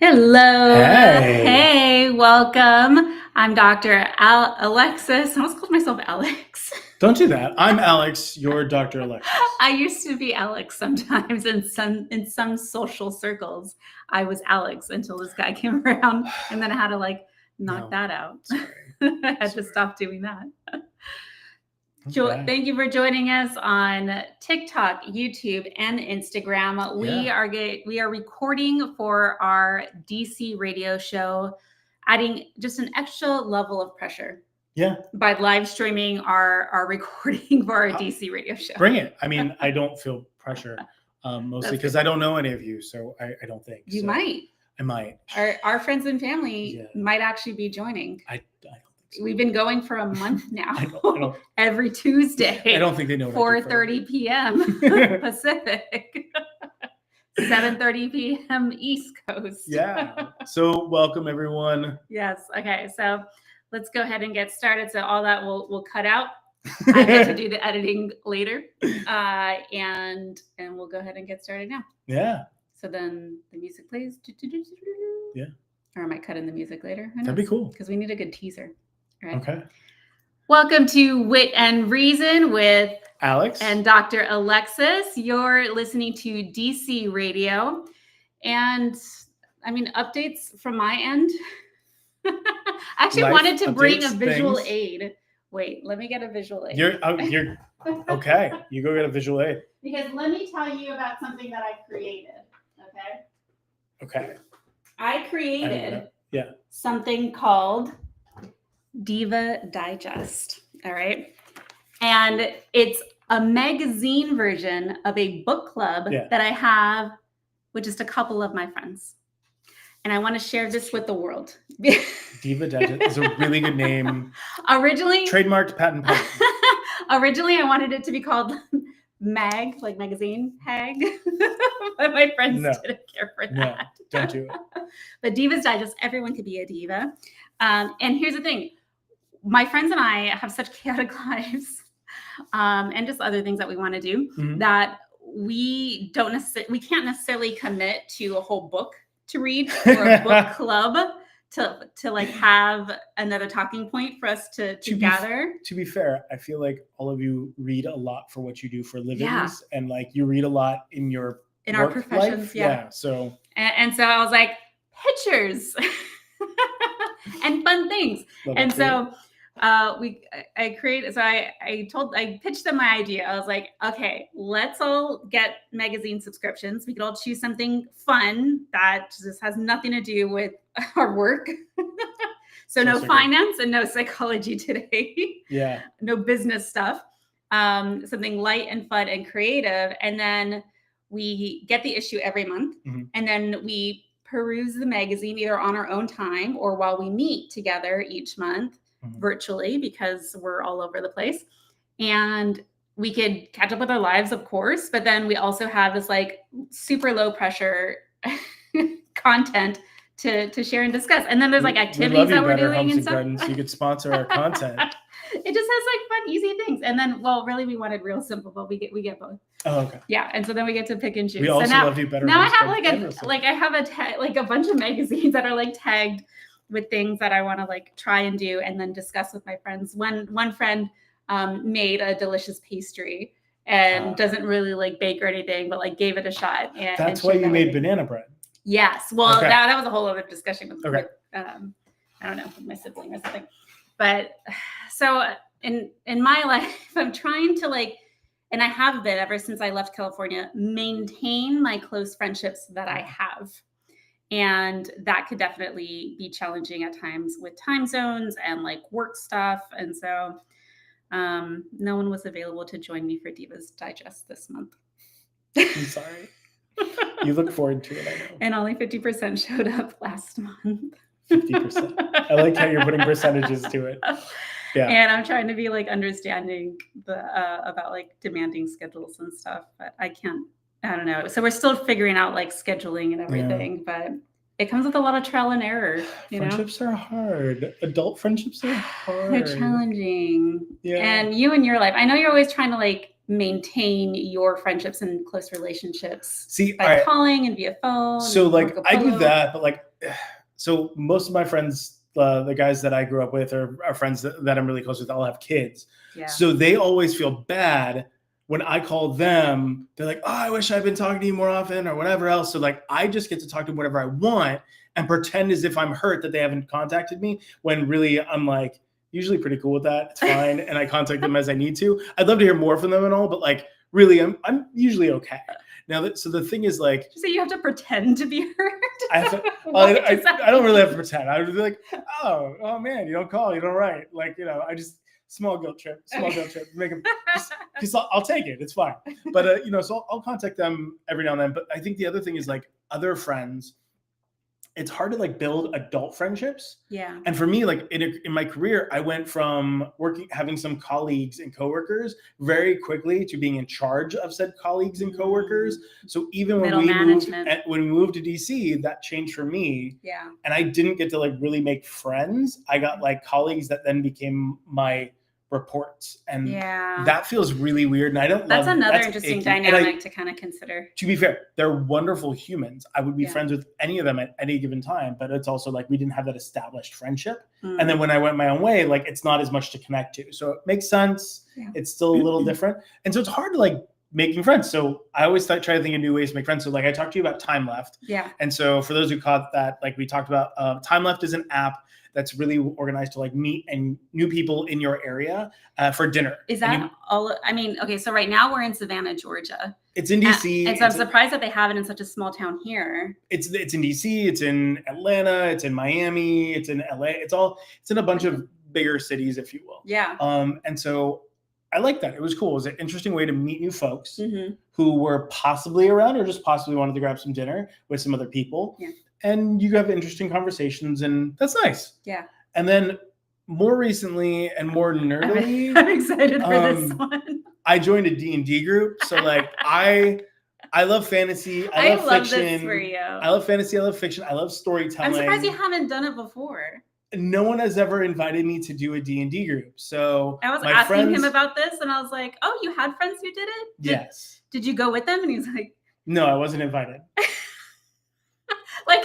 Hello. Hey. Hey, welcome. I'm Dr. Alexis. I almost called myself Alex. Don't do that. I'm Alex, your Dr. Alexis. I used to be Alex sometimes in some social circles. I was Alex until this guy came around, and then I had to knock that out. Sorry. I had to stop doing that. Okay. Thank you for joining us on TikTok, YouTube, and Instagram. We are recording for our DC radio show, adding just an extra level of pressure. Yeah. By live streaming our recording for our DC radio show. Bring it. I mean, I don't feel pressure, mostly because I don't know any of you, so I don't think. You might. I might. Our friends and family might actually be joining. I don't think so. We've been going for a month now. I don't, every Tuesday. I don't think they know. 4:30 p.m. Pacific. 7:30 p.m. East Coast. Yeah. So welcome everyone. Yes. Okay. So let's go ahead and get started. So all that we'll cut out. I get to do the editing later, and we'll go ahead and get started now. Yeah. So then the music plays. Yeah. Or I might cut in the music later. That'd be cool. Because we need a good teaser. Right? Okay. Welcome to Wit and Reason with Alex and Dr. Alexis. You're listening to DC Radio. And I mean, updates from my end. I actually wanted to bring a visual aid. Wait, let me get a visual aid. You're okay. You go get a visual aid. Because let me tell you about something that I created. Okay. I created something called Diva Digest. All right. And it's a magazine version of a book club that I have with just a couple of my friends. And I want to share this with the world. Diva Digest is a really good name. Originally, trademarked patent. Originally, I wanted it to be called Mag, like magazine, Hag. But my friends didn't care for that. No, don't do it. But Diva's Digest, everyone could be a diva. And here's the thing. My friends and I have such chaotic lives and just other things that we want to do that we can't necessarily commit to a whole book to read or a book club to like have another talking point for us to gather. To be fair, I feel like all of you read a lot for what you do for livings, and like you read a lot in our professions. Life. Yeah. So and so I was like, pictures and fun things. So I pitched them my idea. I was like, okay, let's all get magazine subscriptions. We could all choose something fun that just has nothing to do with our work. So no finance and no psychology today. Yeah. No business stuff. Something light and fun and creative. And then we get the issue every month. And then we peruse the magazine either on our own time or while we meet together each month. Virtually, because we're all over the place, and we could catch up with our lives, of course, but then we also have this like super low pressure content to share and discuss. And then there's like activities that we're doing and stuff. So you could sponsor our content. It just has like fun, easy things. And then, well, really, we wanted real simple, but we get both. Oh, okay. Yeah, and so then we get to pick and choose. We also love you better. Now I have a bunch of magazines that are like tagged with things that I want to like try and do and then discuss with my friends. One friend made a delicious pastry and doesn't really like bake or anything, but like gave it a shot. That's why you made banana bread. Yes. Well, that was a whole other discussion with I don't know, with my sibling or something. But so in my life, I'm trying to like, and I have been ever since I left California, maintain my close friendships that I have. And that could definitely be challenging at times with time zones and like work stuff. And so no one was available to join me for Divas Digest this month. I'm sorry. You look forward to it, I know. And only 50% showed up last month. 50%. I like how you're putting percentages to it. Yeah. And I'm trying to be like understanding about like demanding schedules and stuff, but I don't know. So we're still figuring out like scheduling and everything, but it comes with a lot of trial and error. Friendships are hard. Adult friendships are hard. They're challenging. Yeah. And you in your life, I know you're always trying to like maintain your friendships and close relationships by calling and via phone? So like I do that, but like, so most of my friends, the guys that I grew up with are friends that I'm really close with, all have kids. Yeah. So they always feel bad when I call them. They're like, oh, I wish I'd been talking to you more often or whatever else. So like, I just get to talk to them whenever I want and pretend as if I'm hurt that they haven't contacted me, when really I'm like usually pretty cool with that. It's fine. And I contact them as I need to. I'd love to hear more from them and all, but like really I'm usually okay. Now, so the thing is, like, so you have to pretend to be hurt. I don't really have to pretend. I would be like, oh man, you don't call, you don't write. Like, I just small guilt trip, make them. Because I'll take it. It's fine. But so I'll contact them every now and then. But I think the other thing is, like, other friends, it's hard to like build adult friendships. Yeah. And for me, like in my career, I went from having some colleagues and coworkers very quickly to being in charge of said colleagues and coworkers. So even when we moved to DC, that changed for me. Yeah. And I didn't get to like really make friends. I got like colleagues that then became my reports, and that feels really weird, and that's another interesting dynamic to kind of consider. To be fair, they're wonderful humans. I would be friends with any of them at any given time, but it's also like we didn't have that established friendship. And then when I went my own way, like it's not as much to connect to, so it makes sense. It's still a little different, and so it's hard to like making friends. So I always try to think of new ways to make friends. So like I talked to you about Time Left. Yeah. And so for those who caught that, like we talked about, Time Left is an app that's really organized to like meet and new people in your area for dinner. Is that all? I mean, okay, so right now we're in Savannah, Georgia. It's in DC. And so I'm surprised that they have it in such a small town here. It's in DC, it's in Atlanta, it's in Miami, it's in LA. It's in a bunch of bigger cities, if you will. Yeah. And so I like that. It was cool. It was an interesting way to meet new folks who were possibly around or just possibly wanted to grab some dinner with some other people. Yeah. And you have interesting conversations, and that's nice. Yeah. And then more recently and more nerdily, I'm excited for this one. I joined a D&D group. So like I love fantasy. I love fiction. This for you. I love fantasy. I love fiction. I love storytelling. I'm surprised you haven't done it before. No one has ever invited me to do a D&D group. So I was asking him about this, and I was like, oh, you had friends who did it? Yes. Did you go with them? And he's like, no, I wasn't invited. Like,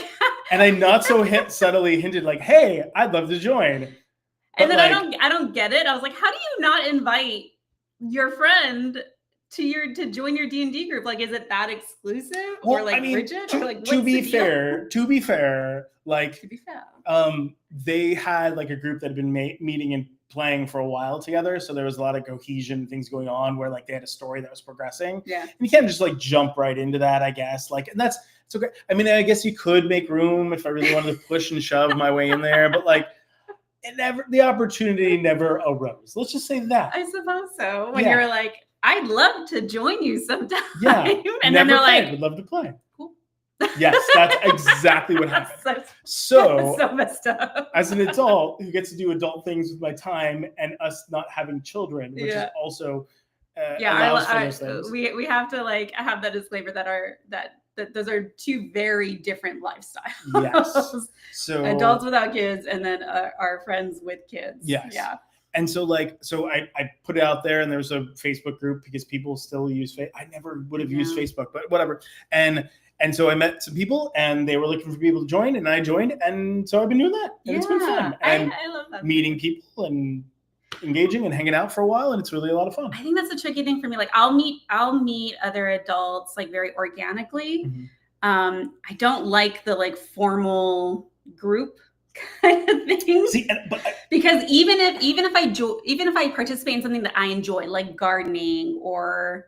and I not so subtly hinted like, hey, I'd love to join. But and then like, I don't get it. I was like, how do you not invite your friend to join your D&D group? Like, is it that exclusive or like rigid? To be fair, like they had like a group that had been meeting and playing for a while together, so there was a lot of cohesion, things going on where like they had a story that was progressing. Yeah, and you can't just like jump right into that, I guess. Like, and it's okay. I mean, I guess you could make room if I really wanted to push and shove my way in there, but like the opportunity never arose. Let's just say that. I suppose so. When you're like, I'd love to join you sometime. Yeah, and then they're like, would love to play. Cool. Yes, that's exactly what happened. So messed up. As an adult who gets to do adult things with my time and us not having children, which is also allows for those things. We have to like have that disclaimer that those are two very different lifestyles. Yes. So adults without kids, and then our friends with kids. Yes. Yeah. And so I put it out there, and there's a Facebook group because people still use Facebook. I never would have used Facebook, but whatever. And so I met some people, and they were looking for people to join, and I joined, and so I've been doing that, and it's been fun. And I love that. Meeting people and engaging and hanging out for a while, and it's really a lot of fun. I think that's a tricky thing for me. Like I'll meet other adults like very organically. Mm-hmm. I don't like the like formal group kind of thing. See, because even if I participate in something that I enjoy, like gardening or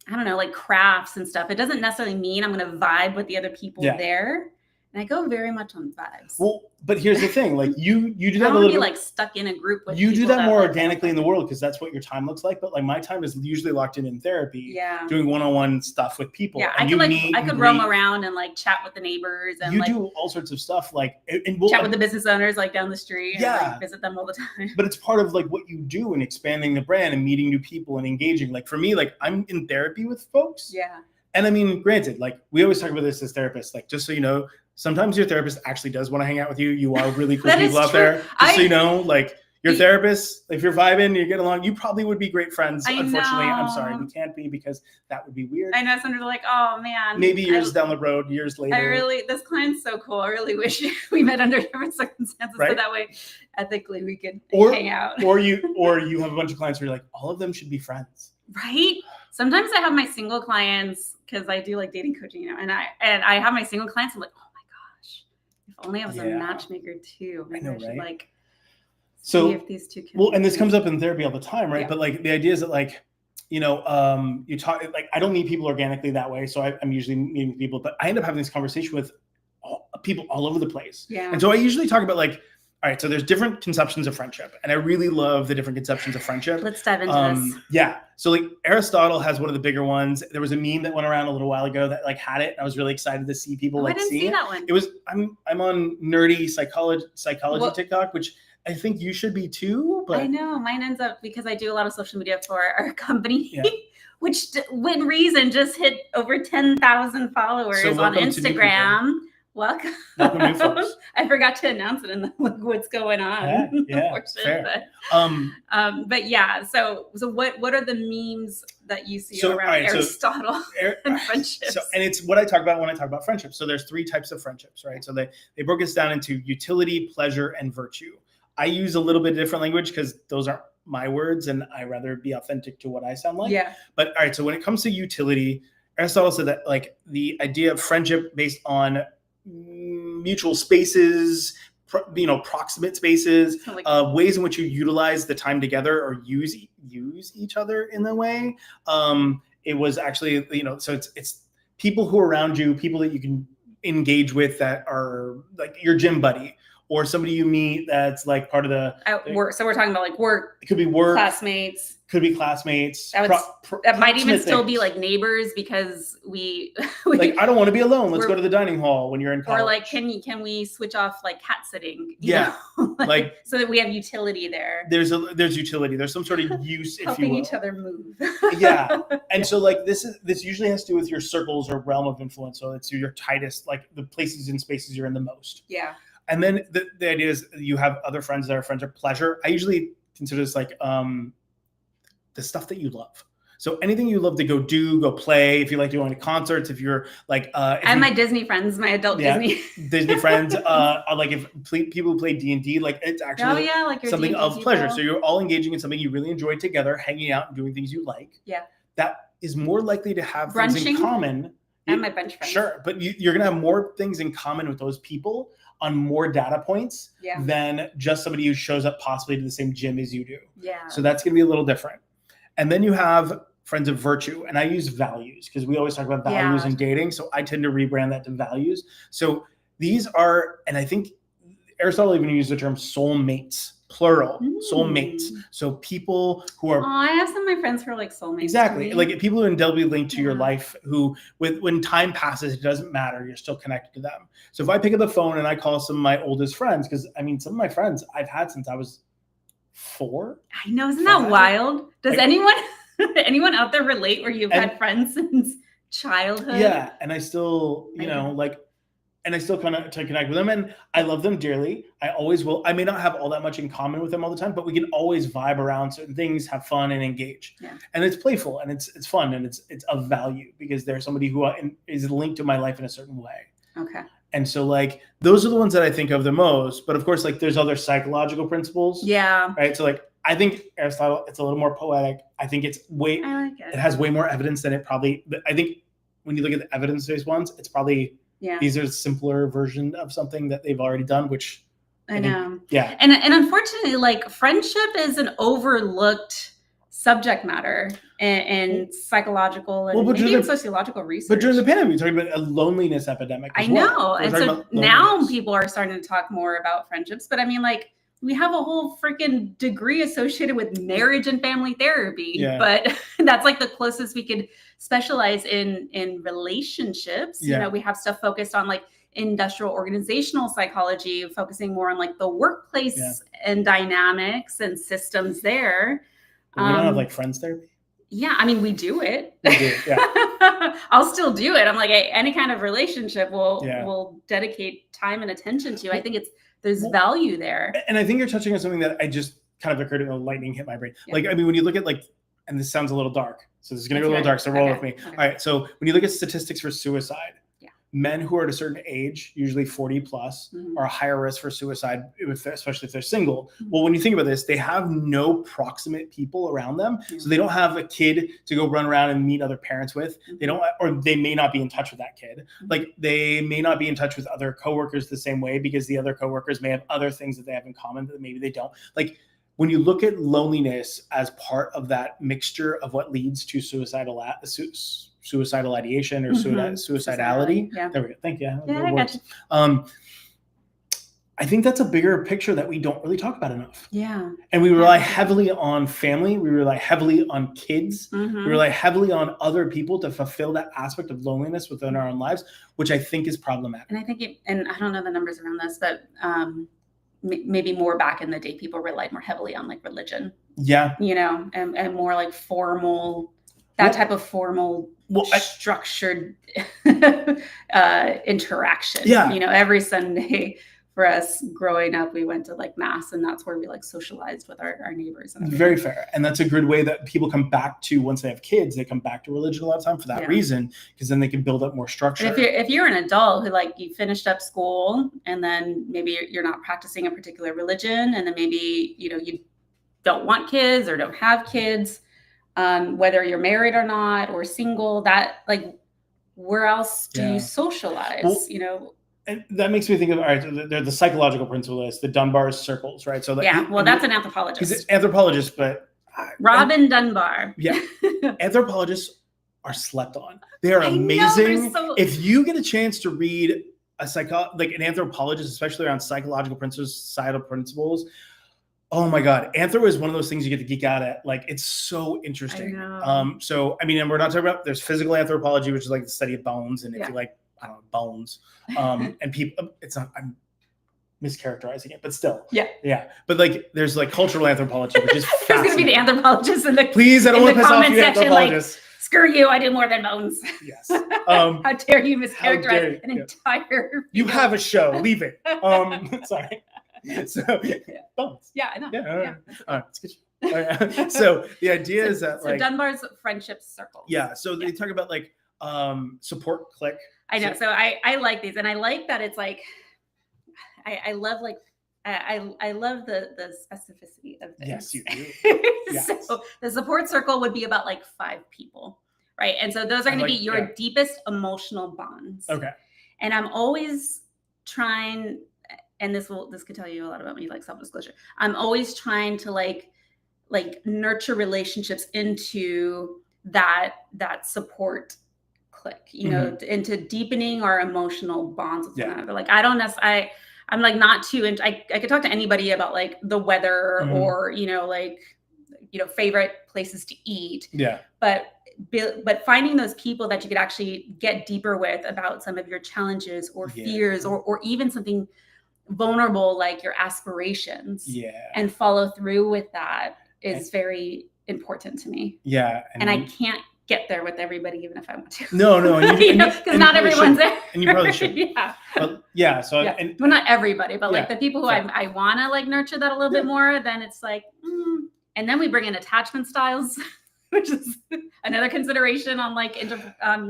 I don't know, like crafts and stuff, it doesn't necessarily mean I'm going to vibe with the other people there. And I go very much on vibes. Well, but here's the thing: like you do that a little bit. Like stuck in a group with. You do that more organically in the world because that's what your time looks like. But like my time is usually locked in therapy. Yeah. Doing one-on-one stuff with people. Yeah, I could roam around and like chat with the neighbors and you do all sorts of stuff like chat with the business owners like down the street. Yeah. And, like, visit them all the time. But it's part of like what you do in expanding the brand and meeting new people and engaging. Like for me, like I'm in therapy with folks. Yeah. And I mean, granted, like we always talk about this as therapists. Like just so you know. Sometimes your therapist actually does want to hang out with you. You are really cool people out there. Just so you know, like Your therapist, if you're vibing, you get along, you probably would be great friends. I Unfortunately, know. I'm sorry, we can't be because that would be weird. I know some are like, oh man. Maybe years down the road, years later. This client's so cool. I really wish we met under different circumstances, so that way, ethically, we could hang out. or you have a bunch of clients where you're like, all of them should be friends. Right. Sometimes I have my single clients because I do like dating coaching, and I have my single clients. I'm like, oh my gosh, if only I was a matchmaker too. Maybe I should like. So if these two can and this comes up in therapy all the time, right? Yeah. But like the idea is that like, you talk like I don't meet people organically that way, so I'm usually meeting people, but I end up having this conversation with people all over the place. Yeah. And so I usually talk about like, all right, so there's different conceptions of friendship, and I really love the different conceptions of friendship. Let's dive into this. Yeah. So like Aristotle has one of the bigger ones. There was a meme that went around a little while ago that like had it. And I was really excited to see people I didn't see that one. It was I'm on nerdy psychology TikTok, which I think you should be too. But I know mine ends up because I do a lot of social media for our company, which Wit and Reason just hit over 10,000 followers on Instagram. Welcome new folks. I forgot to announce it in the what's going on. Yeah, fair. But yeah, so what are the memes that you see around Aristotle and friendships? And it's what I talk about when I talk about friendships. So there's 3 types of friendships, right? So they broke this down into utility, pleasure, and virtue. I use a little bit different language because those aren't my words, and I rather be authentic to what I sound like. Yeah. But all right, so when it comes to utility, Aristotle said that like the idea of friendship based on mutual spaces, proximate spaces, ways in which you utilize the time together or use each other in a way. It was actually, so it's people who are around you, people that you can engage with that are like your gym buddy, or somebody you meet that's like part of the work. So we're talking about like work. It could be work. Classmates. Could be classmates. That might even still be like neighbors because we like I don't want to be alone. Let's go to the dining hall when you're in college. Or like can we switch off like cat sitting? Like so that we have utility there. There's utility. There's some sort of use, helping if you will. each other move. Yeah. And so like this usually has to do with your circles or realm of influence. So it's your tightest, like the places and spaces you're in the most. Yeah. And then the idea is you have other friends that are friends of pleasure. I usually consider this like the stuff that you love. So anything you love to go play. If you like going to concerts, if you're like, and my Disney friends, my adult Disney friends, like if people who play D&D, like it's actually like something D&D of pleasure. people. So you're all engaging in something you really enjoy together, hanging out and doing things you like. Yeah. That is more likely to have Brunching, things in common. And my bench friends. Sure, but you're gonna have more things in common with those people on more data points than just somebody who shows up possibly to the same gym as you do. Yeah. So that's gonna be a little different. And then you have friends of virtue, and I use values because we always talk about values in dating. So I tend to rebrand that to values. So these are, and I think Aristotle even used the term soulmates, plural, soulmates. So people who are. Oh, I have some of my friends who are like soulmates. Exactly. Like people who are indelibly linked to your life, who when time passes, it doesn't matter. You're still connected to them. So if I pick up the phone and I call some of my oldest friends, because I mean, some of my friends I've had since I was 4. I know. Isn't that wild? Does anyone out there relate where you've had friends since childhood? Yeah. And I still, and I still kind of to connect with them, and I love them dearly. I always will. I may not have all that much in common with them all the time, but we can always vibe around certain things, have fun, and engage. Yeah. And it's playful, and it's fun, and it's of value because there's somebody who is linked to my life in a certain way. Okay. And so like those are the ones that I think of the most. But of course, like there's other psychological principles. Yeah. Right. So like I think Aristotle, it's a little more poetic. I think it's I like it. It has way more evidence than it probably. I think when you look at the evidence-based ones, it's probably. Yeah. These are a simpler version of something that they've already done, which I know. Yeah. And unfortunately, like friendship is an overlooked subject matter in psychological and maybe even sociological research. But during the pandemic, you're talking about a loneliness epidemic. I know. And so now people are starting to talk more about friendships. But I mean, like, we have a whole freaking degree associated with marriage and family therapy, but that's like the closest we could specialize in relationships. You know, we have stuff focused on like industrial organizational psychology, focusing more on like the workplace and dynamics and systems there. But we don't have like friends therapy. Yeah, I mean, we do it. We do, yeah. I'll still do it. I'm like, any kind of relationship will dedicate time and attention to. I think there's value there. And I think you're touching on something that I just kind of occurred and the lightning hit my brain. Like, I mean, when you look at like, and this sounds a little dark, so this is going to go a little dark, so roll with me. All right. So when you look at statistics for suicide, men who are at a certain age, usually 40 plus, are a higher risk for suicide, especially if they're single. Well, when you think about this, they have no proximate people around them. So they don't have a kid to go run around and meet other parents with. They don't, or they may not be in touch with that kid. Like they may not be in touch with other coworkers the same way because the other coworkers may have other things that they have in common that maybe they don't. Like when you look at loneliness as part of that mixture of what leads to suicidal ideation or suicidality. Yeah. There we go. Thank you. Yeah, I got you. I think that's a bigger picture that we don't really talk about enough. Yeah. And we rely heavily on family. We rely heavily on kids. We rely heavily on other people to fulfill that aspect of loneliness within our own lives, which I think is problematic. And I think, and I don't know the numbers around this, but maybe more back in the day, people relied more heavily on like religion. Yeah. You know, and more like formal, type of formal, structured interaction. Yeah. You know, every Sunday for us growing up, we went to like mass, and that's where we like socialized with our neighbors. And very fair. And that's a good way that people come back to, once they have kids, they come back to religion a lot of time for that reason, because then they can build up more structure. And if you're an adult who like you finished up school and then maybe you're not practicing a particular religion, and then maybe, you know, you don't want kids or don't have kids, whether you're married or not, or single, that like, where else do you socialize? Well, you know? And that makes me think of, all right, they're the psychological principles, the Dunbar's circles, right? So that's an anthropologist. He's an anthropologist, but Robin Dunbar. Yeah. Anthropologists are slept on. They are amazing. If you get a chance to read an anthropologist, especially around psychological principles, societal principles, oh my God. Anthro is one of those things you get to geek out at. Like, it's so interesting. So, I mean, and we're not talking about, there's physical anthropology, which is like the study of bones. And if you like, I don't know, bones, and people, it's not, I'm mischaracterizing it, but still. Yeah. But like, there's like cultural anthropology, which is There's going to be the anthropologists in the Please, I don't want to piss off you anthropologists. Like, screw you, I do more than bones. Yes. How dare you mischaracterize an entire... You have a show, leave it. Sorry. So, bones. Yeah, I know. Yeah. All right, let's get you. So the idea is that like... Dunbar's friendship circle. Yeah, so they talk about like support clique. I know. So I like these, and I like that it's like I love like I love the specificity of things. Yes, you do. Yes. So the support circle would be about like 5 people, right? And so those are going to be your deepest emotional bonds. Okay. And I'm always trying, and this could tell you a lot about me, like self-disclosure. I'm always trying to like nurture relationships into that support click, you know, into deepening our emotional bonds with one another. Like I'm like not too into, I could talk to anybody about like the weather or, you know, like, you know, favorite places to eat. Yeah. But finding those people that you could actually get deeper with about some of your challenges or fears or even something vulnerable like your aspirations. Yeah. And follow through with that is very important to me. Yeah. And I can't get there with everybody, even if I want to. No, because not everyone's there. And you probably should. Yeah. So, well, not everybody, but like the people who I want to like nurture that a little bit more, then it's like, and then we bring in attachment styles, which is another consideration on like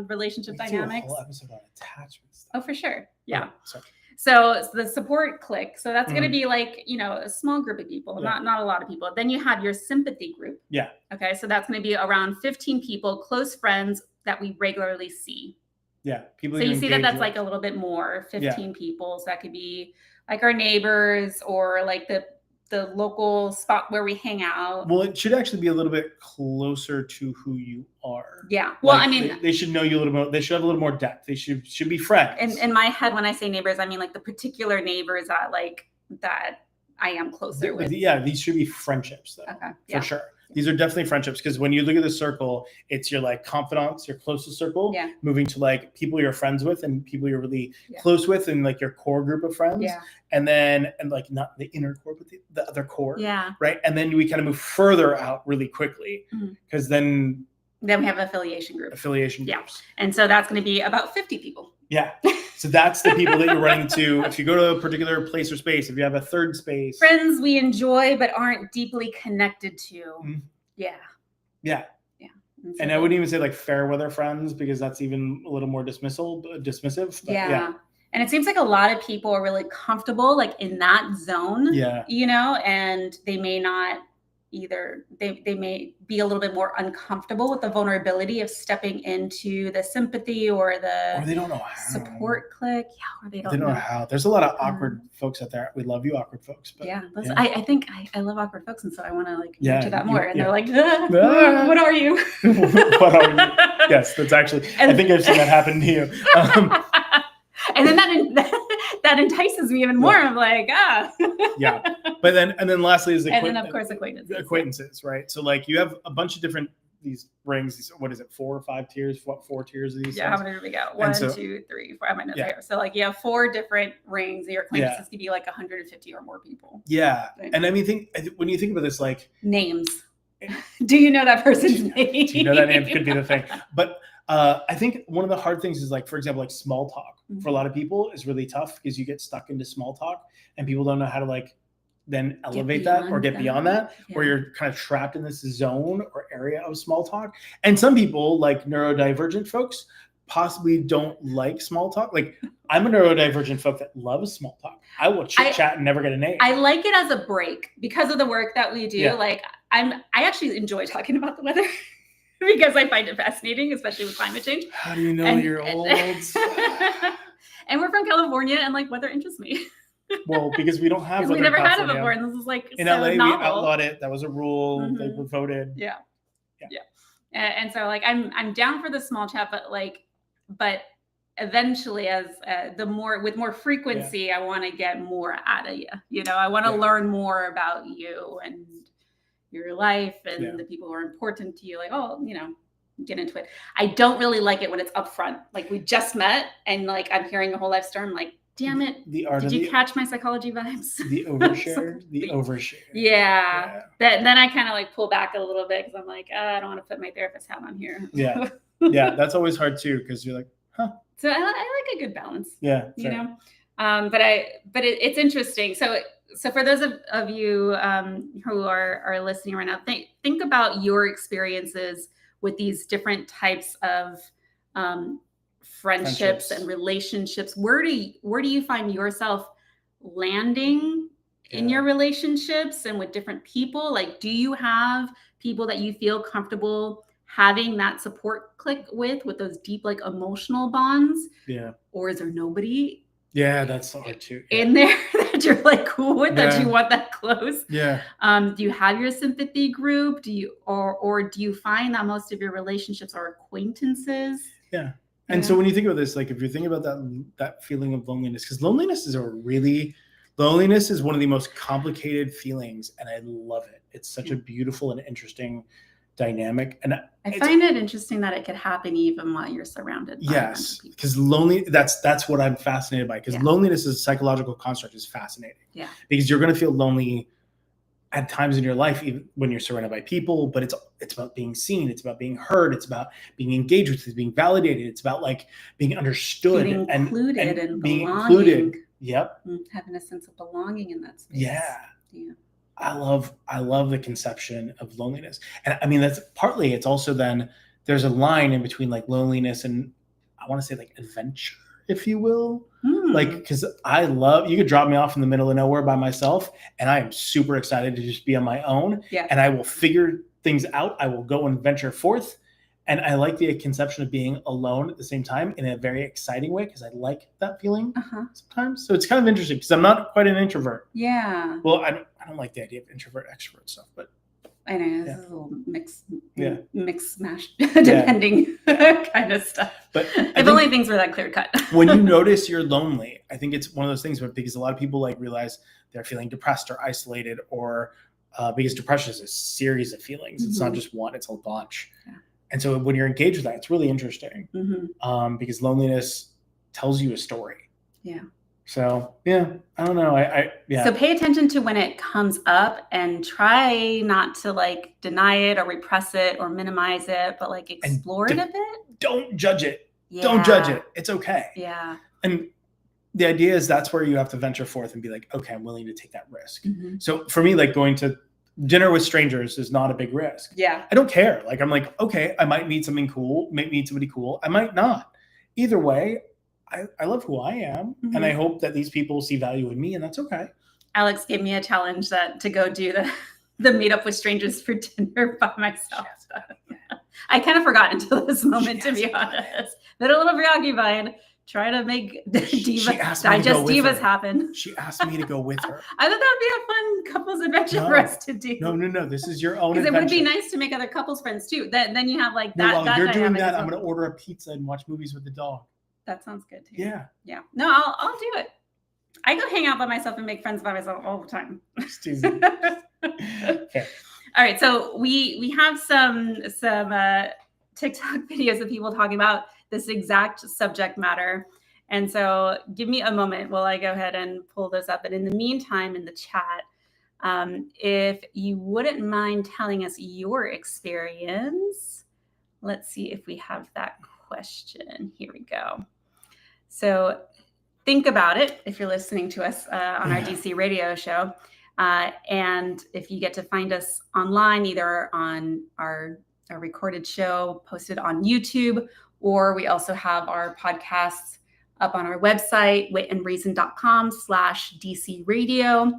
relationship dynamics. Do a whole episode on attachment styles. Oh, for sure. Yeah. Sorry. So the support clique. So that's going to be like, you know, a small group of people, not a lot of people. Then you have your sympathy group. Yeah. Okay. So that's going to be around 15 people, close friends that we regularly see. Yeah. People. So you see that's like a little bit more, 15 people. So that could be like our neighbors or like the local spot where we hang out. Well, it should actually be a little bit closer to who you are. Yeah. Well, like, I mean, they should know you a little more. They should have a little more depth. They should be friends. In my head, when I say neighbors, I mean like the particular neighbors that I am closer with. Yeah. These should be friendships though. Okay. For sure. These are definitely friendships, because when you look at the circle, it's your like confidants, your closest circle, moving to like people you're friends with and people you're really close with and like your core group of friends. Yeah. And like not the inner core, but the other core. Yeah. Right. And then we kind of move further out really quickly, because then we have affiliation groups. Yeah. And so that's going to be about 50 people. Yeah. So that's the people that you're running to. If you go to a particular place or space, if you have a third space. Friends we enjoy but aren't deeply connected to. Mm-hmm. Yeah. Yeah. And I wouldn't even say like fair weather friends, because that's even a little more dismissive. But yeah. And it seems like a lot of people are really comfortable like in that zone, you know, and they may not either. They may be a little bit more uncomfortable with the vulnerability of stepping into the sympathy or they don't know how. Support click. Yeah, or they don't know how. There's a lot of awkward folks out there. We love you, awkward folks. But, I think I love awkward folks, and so I want to like nurture that more. And they're like, what are you? What are you? Yes, that's actually. I think I've seen that happen to you. And then that entices me even more. I'm like, yeah. But then lastly is and then of course acquaintances, right? So like you have a bunch of different these rings. What is it? 4 or 5 tiers? What 4 tiers of these? Yeah. Things? How many do we got? 1, 2, 3, 4. I might know here. So like you have 4 different rings. Your acquaintances could be like 150 or more people. Yeah. And I mean, when you think about this, like names. Do you know that person's name? Do you know that name? Could be the thing. But I think one of the hard things is like, for example, like small talk for a lot of people is really tough because you get stuck into small talk and people don't know how to like then elevate that or get beyond that, or you're kind of trapped in this zone or area of small talk. And some people, like neurodivergent folks, possibly don't like small talk. Like I'm a neurodivergent folk that loves small talk. I will chit chat and never get a name. I like it as a break because of the work that we do. Yeah. Like I actually enjoy talking about the weather because I find it fascinating, especially with climate change. How do you know you're old? And we're from California, and like weather interests me. Well, because we don't have weather. We never had it before, and this is like in so LA. Novel. We outlawed it. That was a rule. Mm-hmm. They were voted. Yeah. And so like I'm down for the small chat, but eventually as with more frequency, I want to get more out of you. You know, I want to learn more about you and your life and the people who are important to you. Like, you know, get into it. I don't really like it when it's upfront. Like we just met and like I'm hearing the whole life story. I'm like, damn it. Did you catch my psychology vibes? The overshare. The overshare. Yeah. Then I kind of like pull back a little bit because I'm like, I don't want to put my therapist hat on here. Yeah. Yeah. That's always hard too, because you're like, huh. So I like a good balance. Yeah. You know? But it's interesting. So for those of you who are listening right now, think about your experiences with these different types of friendships and relationships. Where do you find yourself landing in your relationships and with different people? Like, do you have people that you feel comfortable having that support click with those deep, like emotional bonds? Yeah. Or is there nobody? Yeah, that's hard too. Yeah. In there that you're like cool with, that you want that close. Yeah. Do you have your sympathy group? Do you or do you find that most of your relationships are acquaintances? Yeah. And so when you think about this, like if you think about that feeling of loneliness, because loneliness is one of the most complicated feelings, and I love it. It's such a beautiful and interesting dynamic. And I find it interesting that it could happen even while you're surrounded by yes, because that's what I'm fascinated by, because loneliness as a psychological construct is fascinating. Yeah. Because you're going to feel lonely at times in your life, even when you're surrounded by people, but it's about being seen. It's about being heard. It's about being engaged with, it's being validated. It's about like being understood being included and being belonging. Included. Yep. Having a sense of belonging in that space. Yeah. I love the conception of loneliness. And I mean, that's partly, it's also then there's a line in between like loneliness and I want to say like adventure, if you will. Like, because you could drop me off in the middle of nowhere by myself and I am super excited to just be on my own. Yeah. And I will figure things out. I will go and venture forth. And I like the conception of being alone at the same time in a very exciting way, because I like that feeling sometimes. So it's kind of interesting because I'm not quite an introvert. Yeah. Well, I don't like the idea of introvert extrovert stuff, but I know this is a little mix mash depending kind of stuff. But if only things were that clear cut. When you notice you're lonely, I think it's one of those things because a lot of people like realize they're feeling depressed or isolated, or because depression is a series of feelings. It's not just one; it's a bunch. Yeah. And so when you're engaged with that, it's really interesting because loneliness tells you a story. Yeah. So, I don't know. So pay attention to when it comes up and try not to like deny it or repress it or minimize it, but like explore it a bit. Don't judge it. Yeah. Don't judge it. It's okay. Yeah. And the idea is that's where you have to venture forth and be like, okay, I'm willing to take that risk. Mm-hmm. So for me, like going to dinner with strangers is not a big risk. Yeah. I don't care. Like, I'm like, okay, I might meet somebody cool. I might not. Either way, I love who I am. Mm-hmm. And I hope that these people see value in me, and that's okay. Alex gave me a challenge to go do the meetup with strangers for dinner by myself. I kind of forgot until this moment, to be honest. Been a little preoccupied. Try to make divas happen. She asked me to go with her. I thought that would be a fun couples adventure for us to do. No. This is your own adventure. Because it would be nice to make other couples friends too. Then you have like that. No, while you're doing that, I'm well. going to order a pizza and watch movies with the dog. That sounds good too. Yeah. Yeah. No, I'll do it. I go hang out by myself and make friends by myself all the time. Okay. All right. So we have some TikTok videos of people talking about this exact subject matter. And so give me a moment while I go ahead and pull those up. And in the meantime, in the chat, if you wouldn't mind telling us your experience, let's see if we have that question. Here we go. So think about it if you're listening to us on our DC radio show. And if you get to find us online, either on our recorded show posted on YouTube, or we also have our podcasts up on our website, witandreason.com/DC radio.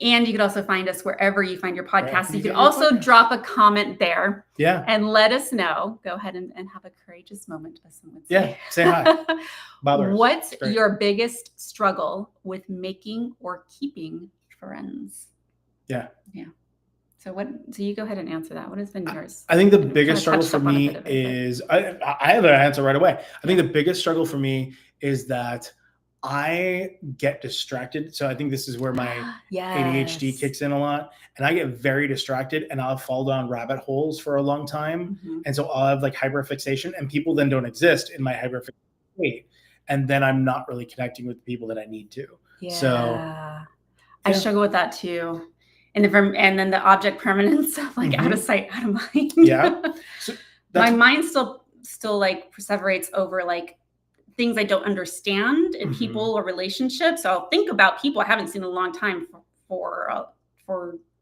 And you can also find us wherever you find your podcasts. You can also drop a comment there. Yeah. And let us know. Go ahead and have a courageous moment, as someone would say. Yeah. Say hi. What's your biggest struggle with making or keeping friends? Yeah. Yeah. So you go ahead and answer that. What has been yours? I think the biggest struggle for me is, I have an answer right away. I think the biggest struggle for me is that I get distracted. So I think this is where my ADHD kicks in a lot. And I get very distracted and I'll fall down rabbit holes for a long time. Mm-hmm. And so I'll have like hyperfixation, and people then don't exist in my hyperfixation state. And then I'm not really connecting with the people that I need to. Yeah. So I struggle with that too. And then the object permanence of like out of sight, out of mind. Yeah. So my mind still like perseverates over like things I don't understand in people or relationships. So I'll think about people I haven't seen in a long time for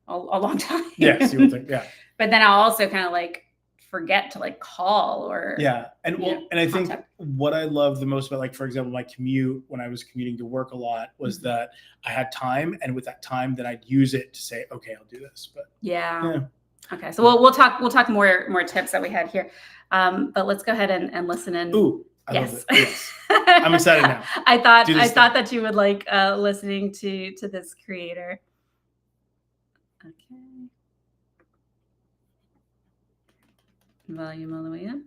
a long time. Yes, you will think, yeah. But then I'll also kind of like forget to like call or and I think what I love the most about, like, for example, my commute when I was commuting to work a lot was that I had time, and with that time then I'd use it to say, okay, I'll do this. But okay, so we'll talk more tips that we had here, but let's go ahead and listen in. Ooh, I love it. Yes. I'm excited now. I thought that you would like listening to this creator. Okay. Volume all the way up.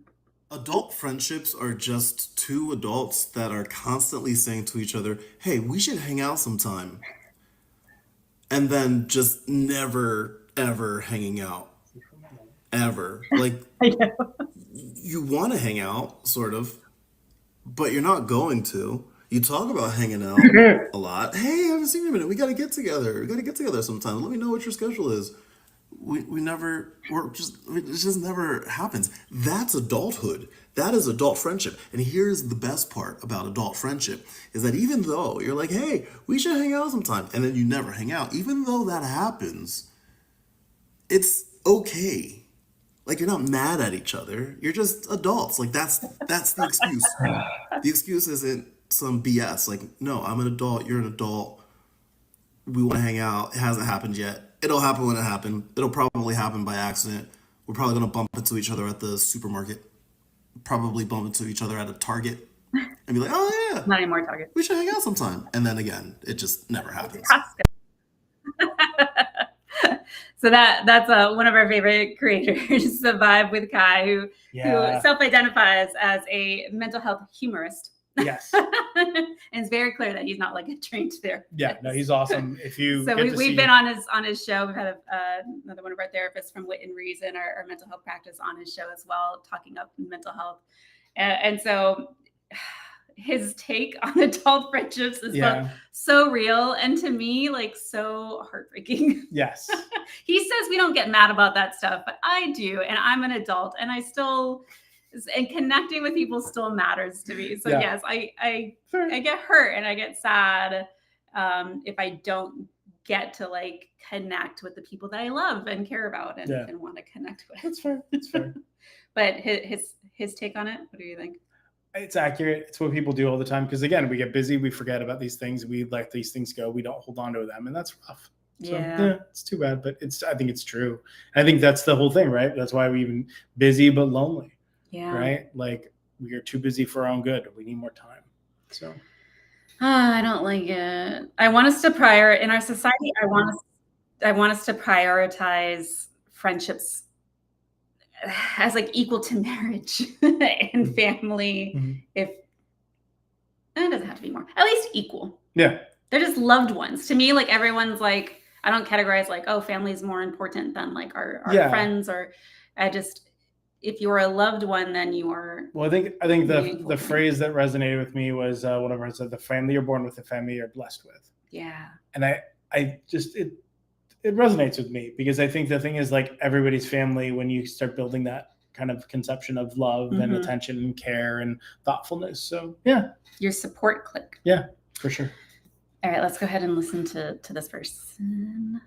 Adult friendships are just two adults that are constantly saying to each other, hey, we should hang out sometime. And then just never, ever hanging out. Ever. Like, you want to hang out, sort of, but you're not going to. You talk about hanging out a lot. Hey, I haven't seen you in a minute. We got to get together. We got to get together sometime. Let me know what your schedule is. It just never happens. That's adulthood. That is adult friendship. And here's the best part about adult friendship is that even though you're like, hey, we should hang out sometime, and then you never hang out, even though that happens, it's okay. Like, you're not mad at each other. You're just adults. Like, that's the excuse. The excuse isn't some BS. Like, no, I'm an adult. You're an adult. We want to hang out. It hasn't happened yet. It'll happen when it happens. It'll probably happen by accident. We're probably going to bump into each other at the supermarket. Probably bump into each other at a Target. And be like, oh, yeah. Not anymore Target. We should hang out sometime. And then again, it just never happens. So that's one of our favorite creators, The Vibe with Kai, who self-identifies as a mental health humorist. Yes. And it's very clear that he's not like a trained therapist. Yeah, no, he's awesome. If you we've been on his show. We've had another one of our therapists from Wit and Reason, our mental health practice, on his show as well, talking up mental health. And so his take on adult friendships is both so real and, to me, like, so heartbreaking. Yes. He says we don't get mad about that stuff, but I do, and I'm an adult, and I still and connecting with people still matters to me. So yes, I Fair. get hurt and I get sad if I don't get to like connect with the people that I love and care about and want to connect with. That's fair. That's fair. But his take on it, what do you think? It's accurate. It's what people do all the time. Because again, we get busy, we forget about these things, we let these things go, we don't hold on to them, and that's rough. So, yeah, it's too bad, but I think it's true. I think that's the whole thing, right? That's why we even busy but lonely. Yeah. Right? Like we are too busy for our own good. We need more time. So I don't like it. I want us to in our society, I want us to prioritize friendships as like equal to marriage and family. If it doesn't have to be more, at least equal. Yeah. They're just loved ones. To me, like everyone's like, I don't categorize like, oh, family is more important than like our friends, or if you're a loved one, then you are. Well, I think the phrase that resonated with me was whatever I said, the family you're born with, the family you're blessed with. Yeah. And I just, it resonates with me because I think the thing is like everybody's family, when you start building that kind of conception of love and attention and care and thoughtfulness. So yeah. Your support clique. Yeah, for sure. All right, let's go ahead and listen to this person.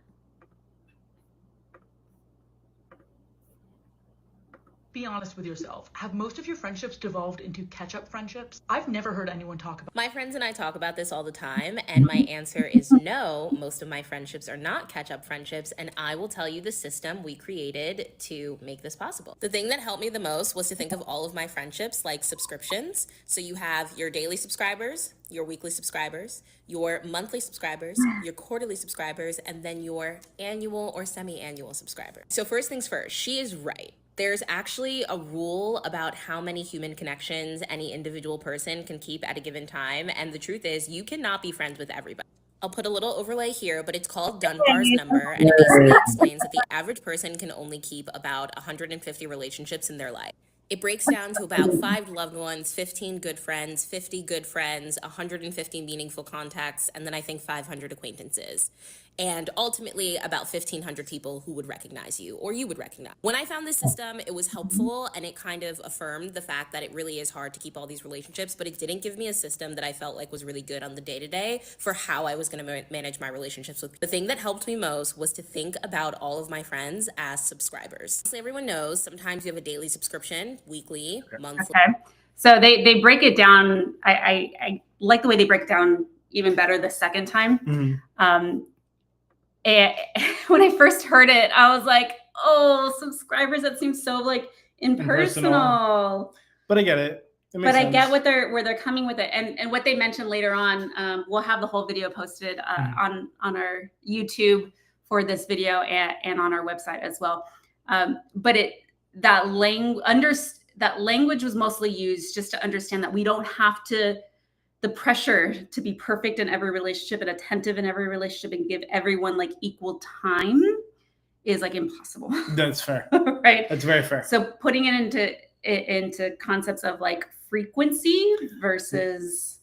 Be honest with yourself. Have most of your friendships devolved into catch-up friendships? I've never heard anyone talk about. My friends and I talk about this all the time, and my answer is no. Most of my friendships are not catch-up friendships, and I will tell you the system we created to make this possible. The thing that helped me the most was to think of all of my friendships like subscriptions. So you have your daily subscribers, your weekly subscribers, your monthly subscribers, your quarterly subscribers, and then your annual or semi-annual subscribers. So first things first, she is right. There's actually a rule about how many human connections any individual person can keep at a given time. And the truth is, you cannot be friends with everybody. I'll put a little overlay here, but it's called Dunbar's number. And it basically explains that the average person can only keep about 150 relationships in their life. It breaks down to about 5 loved ones, 15 good friends, 50 good friends, 150 meaningful contacts, and then I think 500 acquaintances. And ultimately about 1,500 people who would recognize you or you would recognize. When I found this system, it was helpful and it kind of affirmed the fact that it really is hard to keep all these relationships, but it didn't give me a system that I felt like was really good on the day-to-day for how I was going to manage my relationships with. The thing that helped me most was to think about all of my friends as subscribers. So everyone knows sometimes you have a daily subscription, weekly, monthly. Okay. So they break it down. I like the way they break it down even better the second time. And when I first heard it, I was like, oh, subscribers, that seems so like impersonal. But I get it. But I get where they're coming with it. And what they mentioned later on, we'll have the whole video posted on our YouTube for this video and on our website as well. But that language was mostly used just to understand that we don't have the pressure to be perfect in every relationship and attentive in every relationship and give everyone like equal time is like impossible. That's fair. Right? That's very fair. So putting it into concepts of like frequency versus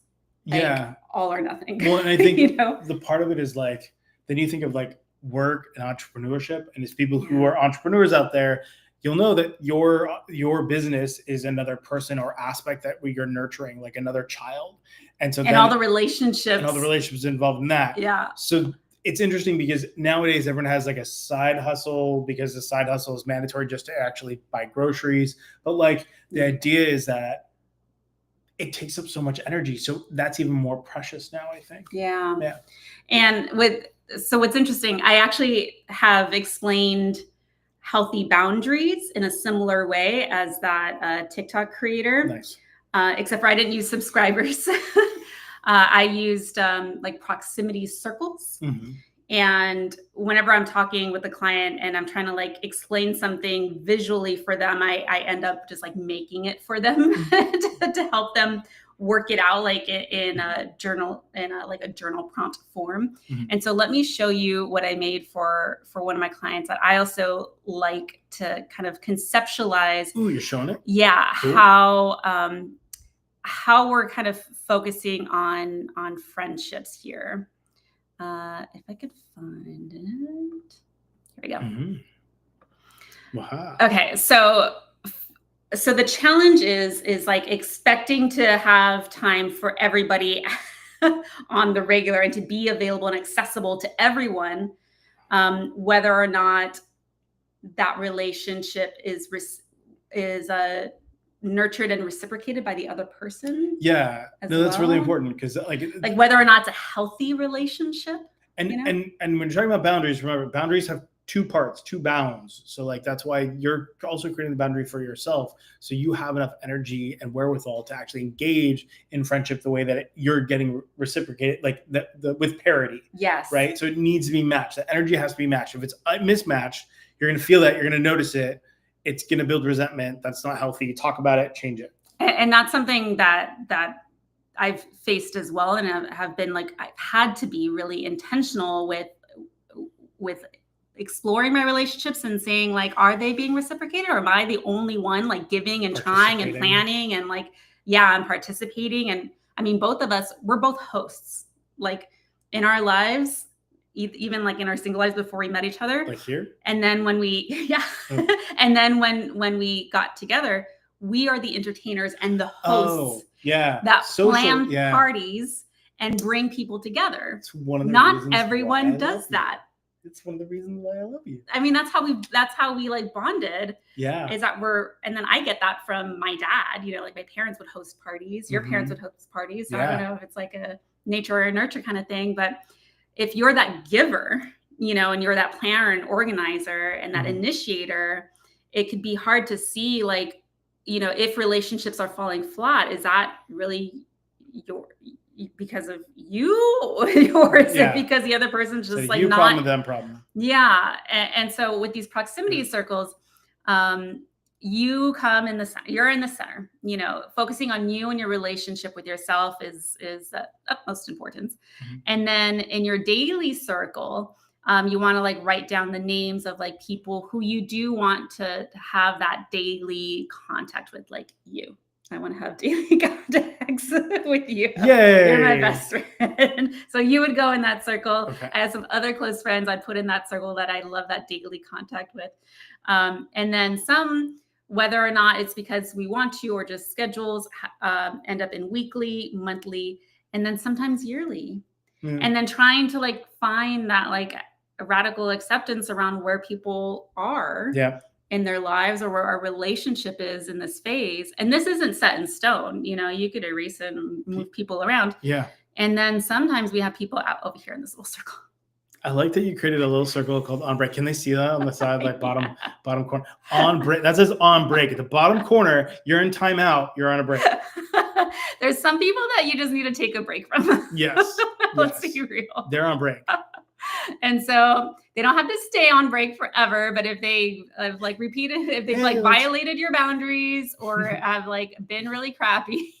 like all or nothing. Well, and I think the part of it is like, then you think of like work and entrepreneurship, and it's people who are entrepreneurs out there. You'll know that your business is another person or aspect that you're nurturing, like another child. And so all the relationships involved in that. Yeah. So it's interesting because nowadays everyone has like a side hustle because the side hustle is mandatory just to actually buy groceries. But like the idea is that it takes up so much energy. So that's even more precious now, I think. Yeah. Yeah. And so what's interesting, I actually have explained healthy boundaries in a similar way as that TikTok creator. Nice. Except for I didn't use subscribers. I used like proximity circles. Mm-hmm. And whenever I'm talking with the client and I'm trying to like explain something visually for them, I end up just like making it for them to help them work it out like in a journal, like a journal prompt form. Mm-hmm. And so let me show you what I made for one of my clients that I also like to kind of conceptualize. Ooh, you're showing it? Yeah. Cool. How we're kind of focusing on friendships here. If I could find it. Here we go. Mm-hmm. Wow. Okay. So So the challenge is like expecting to have time for everybody on the regular and to be available and accessible to everyone, whether or not that relationship is nurtured and reciprocated by the other person. Yeah, no, that's really important, because like whether or not it's a healthy relationship. And when you're talking about boundaries, remember, boundaries have two parts, two bounds. So like that's why you're also creating the boundary for yourself, so you have enough energy and wherewithal to actually engage in friendship the way that you're getting reciprocated, like with parity. Yes. Right. So it needs to be matched. The energy has to be matched. If it's mismatched, you're going to feel that. You're going to notice it. It's going to build resentment. That's not healthy. Talk about it. Change it. And that's something that I've faced as well, and have been like, I've had to be really intentional with exploring my relationships and saying like, are they being reciprocated, or am I the only one like giving and trying and planning and like, yeah, I'm participating. And I mean, both of us, we're both hosts, like in our lives, even like in our single lives before we met each other. Like here. And then when we, and then when we got together, we are the entertainers and the hosts that plan parties and bring people together. It's one of the Not everyone does that. It's one of the reasons why I love you. I mean, that's how we like bonded. Yeah. Is that and then I get that from my dad, like my parents would host parties, your parents would host parties. So I don't know if it's like a nature or nurture kind of thing, but if you're that giver, and you're that planner and organizer and that initiator, it could be hard to see like, if relationships are falling flat, is that really because of you, or is it because the other person's just like not problem, them problem? Yeah. And so with these proximity circles, you come in the center, you're in the center, focusing on you and your relationship with yourself is of utmost importance. And then in your daily circle, you want to like write down the names of like people who you do want to have that daily contact with, like you. I want to have daily contacts with you. Yay. You're my best friend. So you would go in that circle. Okay. I have some other close friends I'd put in that circle that I love that daily contact with. And then some, whether or not it's because we want to or just schedules, end up in weekly, monthly, and then sometimes yearly. And then trying to like find that like a radical acceptance around where people are. Yeah. In their lives, or where our relationship is in this phase. And this isn't set in stone. You could erase it and move people around. Yeah. And then sometimes we have people out over here in this little circle. I like that you created a little circle called on break. Can they see that on the side, like bottom corner? On break. That says on break. At the bottom corner, you're in timeout. You're on a break. There's some people that you just need to take a break from. Yes. Let's be real. They're on break. And so they don't have to stay on break forever, but if they have like repeated, if they've like violated your boundaries or have like been really crappy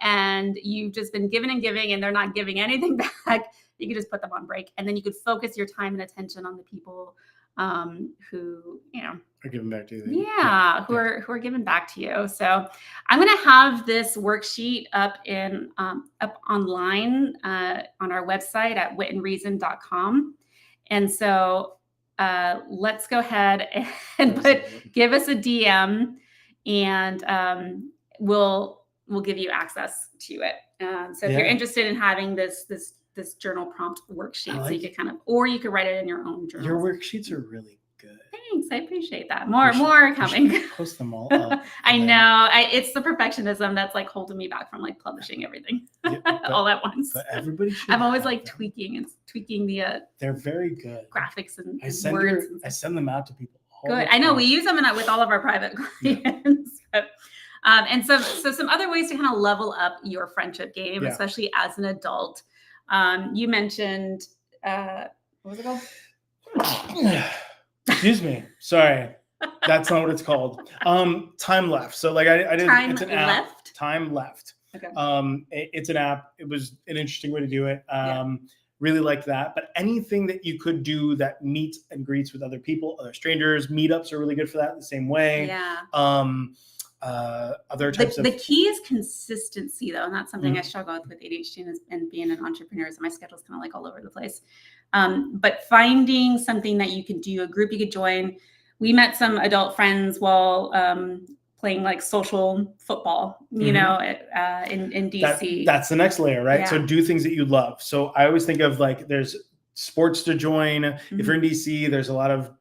and you've just been giving and giving and they're not giving anything back, you can just put them on break. And then you could focus your time and attention on the people who, are giving back to you. Who are giving back to you. So I'm going to have this worksheet up online on our website at witandreason.com. And so let's go ahead and give us a DM, and we'll give you access to it. So if you're interested in having this journal prompt worksheet, so you could or you could write it in your own journal. Your worksheets are really good. Thanks, I appreciate that. More coming. Post them all up. I know. It's the perfectionism that's like holding me back from like publishing everything all at once. But everybody should. I'm always like tweaking the. They're very good. Graphics and words. I send them out to people. Good. I know we use them with all of our private clients. Yeah. And so some other ways to kind of level up your friendship game, especially as an adult. You mentioned what was it called? Excuse me. Sorry. That's not what it's called. Time left. So like I did it's an app. Time left. Okay. It's an app. It was an interesting way to do it. Really liked that. But anything that you could do that meets and greets with other people, other strangers, meetups are really good for that the same way. Yeah. Other types the key is consistency, though, and that's something I struggle with ADHD and being an entrepreneur. So my schedule's kind of like all over the place. But finding something that you can do, a group you could join. We met some adult friends while playing like social football, you know, in DC. That's the next layer, right? Yeah. So do things that you love. So I always think of like there's sports to join. If you're in DC, there's a lot of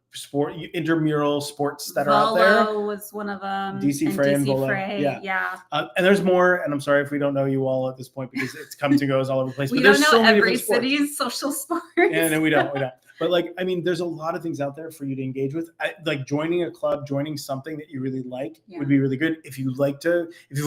intramural sports that are out there. Volo was one of them. DC Fray and Volo. Yeah. And there's more. And I'm sorry if we don't know you all at this point because it comes and goes all over the place. We but don't there's know so many every different sports. city's social sports. Yeah, no, we don't. But like, I mean, there's a lot of things out there for you to engage with. Like joining a club, joining something that you really like would be really good. If you've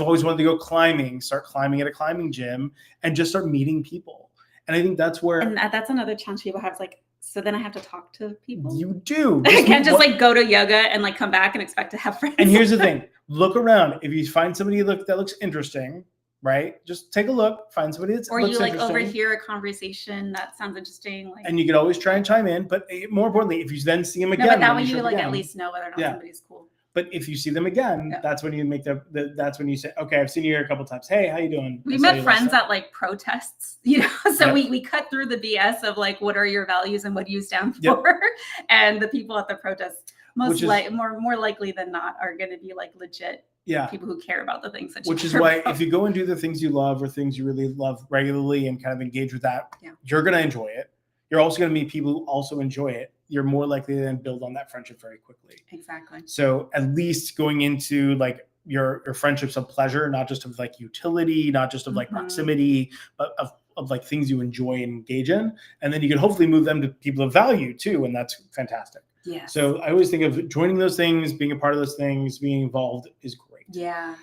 always wanted to go climbing, start climbing at a climbing gym and just start meeting people. And I think that's where. And that's another challenge people have. Like, so then I have to talk to people. You do. I can't just like go to yoga and like come back and expect to have friends. And here's the thing: look around. If you find somebody that looks interesting, right? Just take a look. Find somebody that looks interesting. Or you like overhear a conversation that sounds interesting. Like, and you could always try and chime in. But more importantly, if you then see them again, but that way you like at least know whether or not somebody's cool. But if you see them again, that's when you make that's when you say, okay, I've seen you here a couple of times. Hey, how you doing? We met friends at like protests, you know, so we cut through the BS of like, what are your values and what do you stand for? And the people at the protests more likely than not are going to be like legit people who care about the things that you Which is why if you go and do the things you love or things you really love regularly and kind of engage with that, you're going to enjoy it. You're also going to meet people who also enjoy it. You're more likely to then build on that friendship very quickly. Exactly. So at least going into like your friendships of pleasure, not just of like utility, not just of like proximity, but of like things you enjoy and engage in. And then you can hopefully move them to people of value too. And that's fantastic. Yeah. So I always think of joining those things, being a part of those things, being involved is great. Yeah.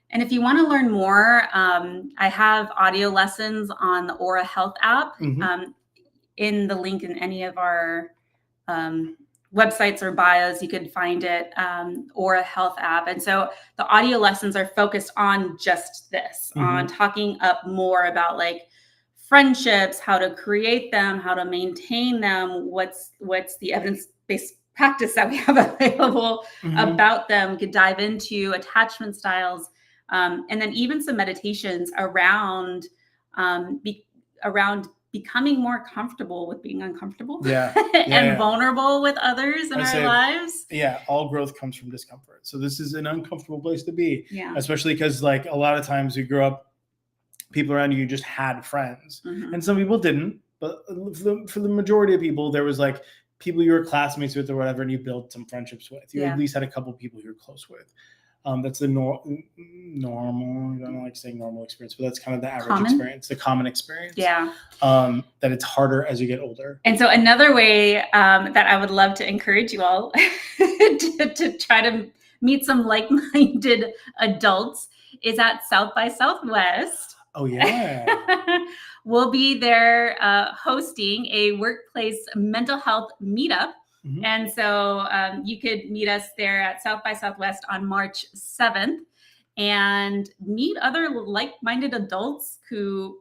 And if you want to learn more, I have audio lessons on the Aura Health app. In the link in any of our websites or bios, you can find it, Aura Health app. And so the audio lessons are focused on just this, on talking up more about like friendships, how to create them, how to maintain them, what's the evidence-based practice that we have available about them. We could dive into attachment styles, and then even some meditations around becoming more comfortable with being uncomfortable and vulnerable with others in our lives. Yeah, all growth comes from discomfort. So this is an uncomfortable place to be, especially because like a lot of times you grow up, people around you just had friends and some people didn't, but for the majority of people, there was like people you were classmates with or whatever, and you built some friendships with. You at least had a couple of people you were close with. That's the normal, I don't like saying normal experience, but that's kind of the average experience, the common experience. Yeah. That it's harder as you get older. And so another way that I would love to encourage you all to try to meet some like-minded adults is at South by Southwest. Oh, yeah. We'll be there hosting a workplace mental health meetup. And so you could meet us there at South by Southwest on March 7th and meet other like-minded adults who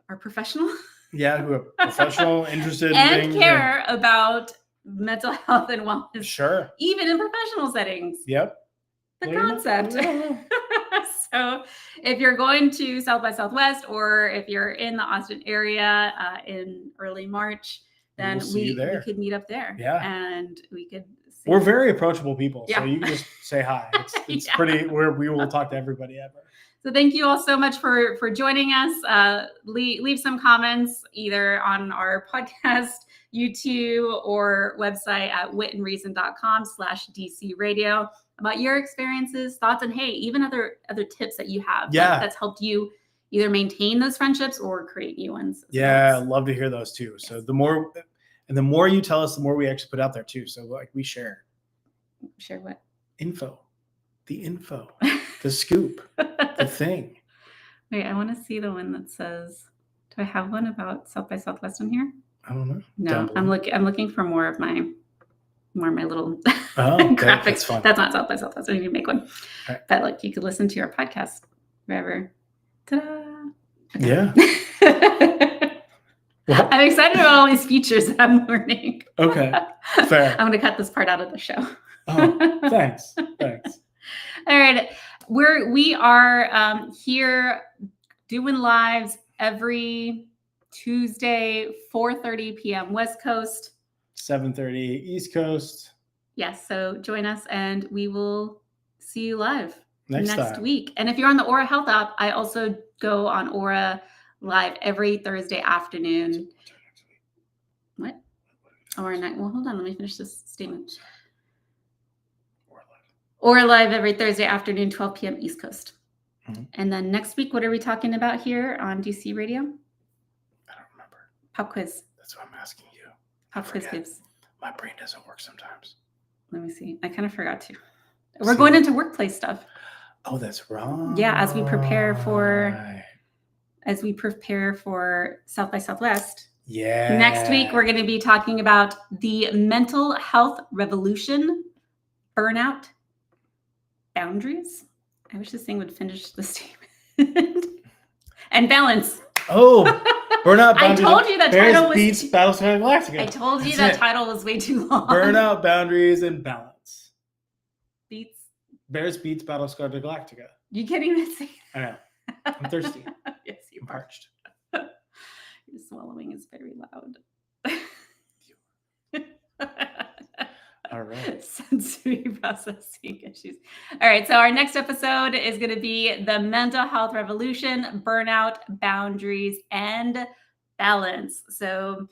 are professional. Yeah, who are professional, interested and in care about mental health and wellness. Sure. Even in professional settings. Yep. The concept. So if you're going to South by Southwest or if you're in the Austin area in early March, then we could meet up there. Yeah. And we could. We're very approachable people. So you can just say hi. It's pretty, we will talk to everybody ever. So thank you all so much for joining us. Leave some comments either on our podcast, YouTube, or website at witandreason.com/DC radio about your experiences, thoughts, and hey, even other tips that you have that's helped you either maintain those friendships or create new ones. Yeah, I'd love to hear those too. Yes. So the more you tell us, the more we actually put out there too. So like we share. Share what? Info. The info. The scoop. The thing. Wait, I want to see the one that says, do I have one about South by Southwest in here? I don't know. No, I'm looking for more of my little graphics. That's fun. That's not South by Southwest. I need to make one. Right. But like you could listen to our podcast wherever. Ta-da. Okay. Yeah. I'm excited about all these features that I'm learning. Okay. Fair. I'm going to cut this part out of the show. Oh, thanks. All right. We are here doing lives every Tuesday, 4:30 p.m. West Coast. 7:30 East Coast. Yes. So join us and we will see you live next next time. week. And if you're on the Aura Health app, I also go on Aura live every Thursday afternoon. What? Aura night. Well, hold on. Let me finish this statement. Aura live every Thursday afternoon, 12 p.m. East Coast. Mm-hmm. And then next week, what are we talking about here on DC Radio? I don't remember. Pop quiz. That's what I'm asking you. Pop quiz gives. My brain doesn't work sometimes. Let me see. I kind of forgot to. We're going into workplace stuff. Oh, that's wrong. Yeah, as we prepare for South by Southwest. Yeah. Next week, we're going to be talking about the mental health revolution, burnout, boundaries. I wish this thing would finish the statement. And balance. Oh, burnout, boundaries. I told you that title was beats Battlestar Galactica. I told you that title was way too long. Burnout, boundaries, and balance. Beats. Bears beats Battlestar Galactica. You can't even say I know. I'm thirsty. Yes, you I'm are. parched. Your swallowing is very loud. All right. Sensory processing issues. All right. So our next episode is going to be the mental health revolution, burnout, boundaries, and balance. So